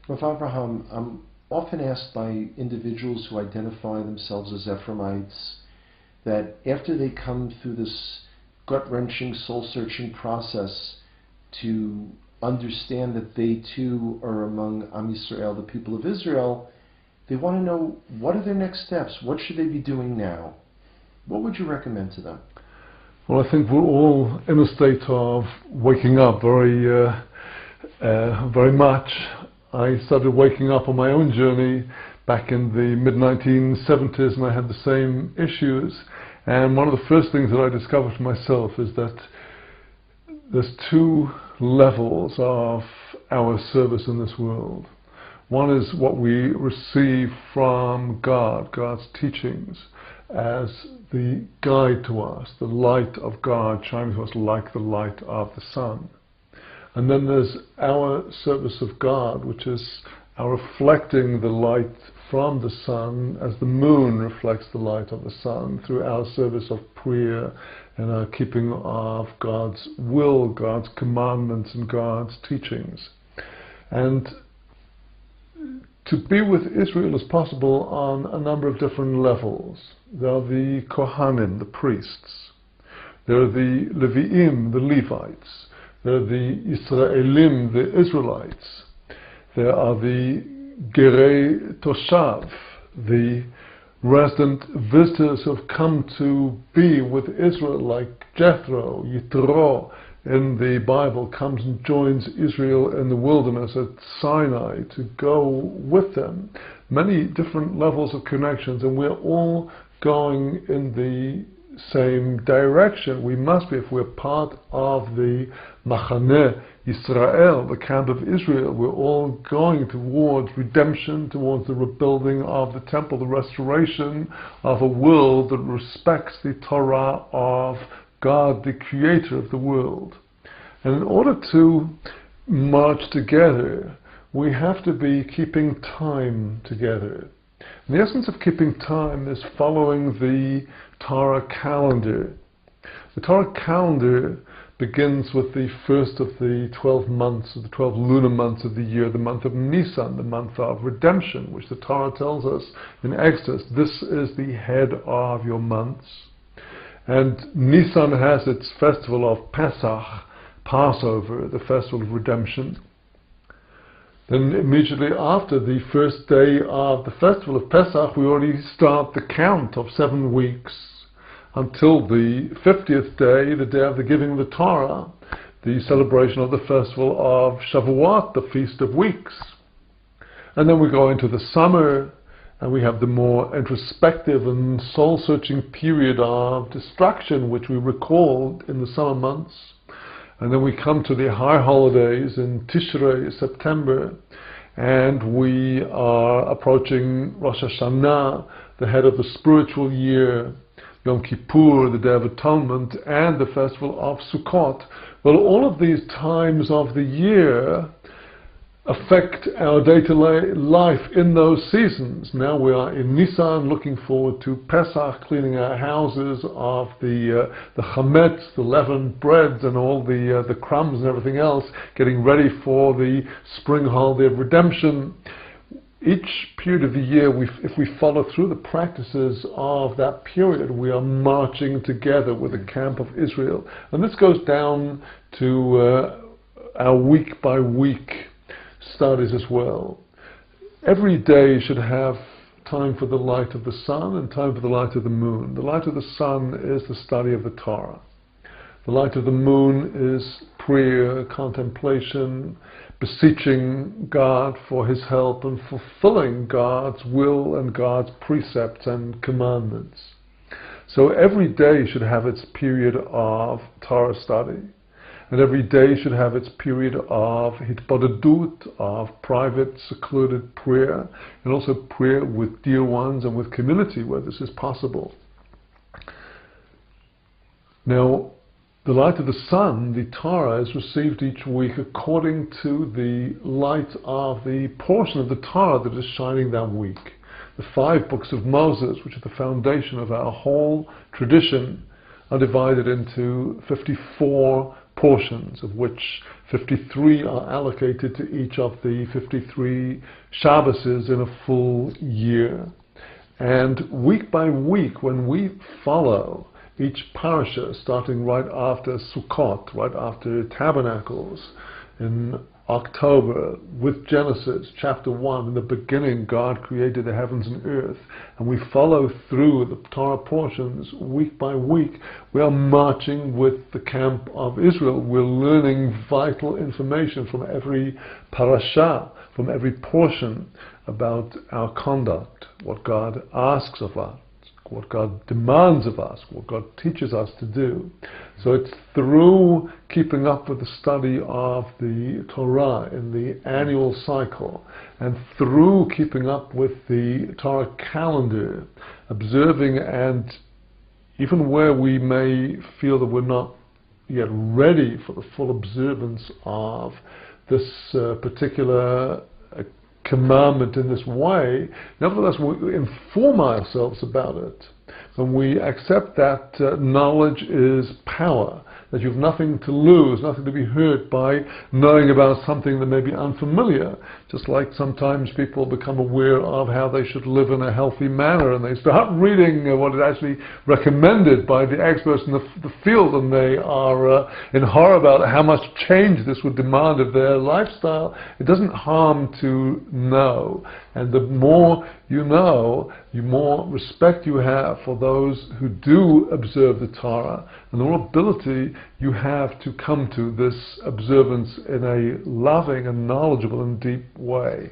Rav Avraham, I'm often asked by individuals who identify themselves as Ephraimites that after they come through this gut-wrenching, soul-searching process to understand that they too are among Am Yisrael, the people of Israel, they want to know, what are their next steps? What should they be doing now? What would you recommend to them? Well, I think we're all in a state of waking up very much. I started waking up on my own journey back in the mid-1970s, and I had the same issues. And one of the first things that I discovered for myself is that there's two levels of our service in this world. One is what we receive from God, God's teachings, as the guide to us, the light of God shining to us like the light of the sun. And then there's our service of God, which is our reflecting the light from the sun as the moon reflects the light of the sun through our service of prayer and our keeping of God's will, God's commandments and God's teachings. And to be with Israel is possible on a number of different levels. There are the Kohanim, the priests. There are the Leviim, the Levites. There are the Israelim, the Israelites. There are the Gerei Toshav, the resident visitors who have come to be with Israel, like Jethro, Yitro in the Bible comes and joins Israel in the wilderness at Sinai to go with them. Many different levels of connections, and we're all going in the same direction. We must be, if we're part of the Machaneh Yisrael, the camp of Israel, we're all going towards redemption, towards the rebuilding of the temple, the restoration of a world that respects the Torah of God, the creator of the world. And in order to march together, we have to be keeping time together. And the essence of keeping time is following the Torah calendar. The Torah calendar begins with the first of the 12 months, of the 12 lunar months of the year, the month of Nisan, the month of redemption, which the Torah tells us in Exodus, this is the head of your months. And Nisan has its festival of Pesach, Passover, the festival of redemption. Then immediately after the first day of the festival of Pesach, we already start the count of 7 weeks until the 50th day, the day of the giving of the Torah, the celebration of the festival of Shavuot, the Feast of Weeks. And then we go into the summer, and we have the more introspective and soul-searching period of destruction, which we recall in the summer months. And then we come to the high holidays in Tishrei, September, and we are approaching Rosh Hashanah, the head of the spiritual year, Yom Kippur, the Day of Atonement, and the festival of Sukkot. Well, all of these times of the year affect our day-to-day life in those seasons. Now we are in Nisan, looking forward to Pesach, cleaning our houses of the chametz, the leavened breads, and all the crumbs and everything else, getting ready for the spring holiday of redemption. Each period of the year, if we follow through the practices of that period, we are marching together with the camp of Israel. And this goes down to our week-by-week studies as well. Every day should have time for the light of the sun and time for the light of the moon. The light of the sun is the study of the Torah. The light of the moon is prayer, contemplation, beseeching God for His help and fulfilling God's will and God's precepts and commandments. So every day should have its period of Torah study. And every day should have its period of hitbodedut, of private, secluded prayer, and also prayer with dear ones and with community where this is possible. Now, the light of the sun, the Torah, is received each week according to the light of the portion of the Torah that is shining that week. The 5 books of Moses, which are the foundation of our whole tradition, are divided into 54 portions, of which 53 are allocated to each of the 53 Shabbases in a full year. And week by week, when we follow each parasha, starting right after Sukkot, right after Tabernacles, in October, with Genesis, chapter 1, in the beginning God created the heavens and earth, and we follow through the Torah portions week by week, we are marching with the camp of Israel. We're learning vital information from every parasha, from every portion about our conduct, what God asks of us, what God demands of us, what God teaches us to do. So it's through keeping up with the study of the Torah in the annual cycle, and through keeping up with the Torah calendar, observing, and even where we may feel that we're not yet ready for the full observance of this particular commandment in this way, nevertheless we inform ourselves about it. When we accept that knowledge is power, that you've nothing to lose, nothing to be hurt by knowing about something that may be unfamiliar. Just like sometimes people become aware of how they should live in a healthy manner, and they start reading what is actually recommended by the experts in the field, and they are in horror about how much change this would demand of their lifestyle. It doesn't harm to know, and the more you know, the more respect you have for those who do observe the Torah, and the more ability you have to come to this observance in a loving and knowledgeable and deep way.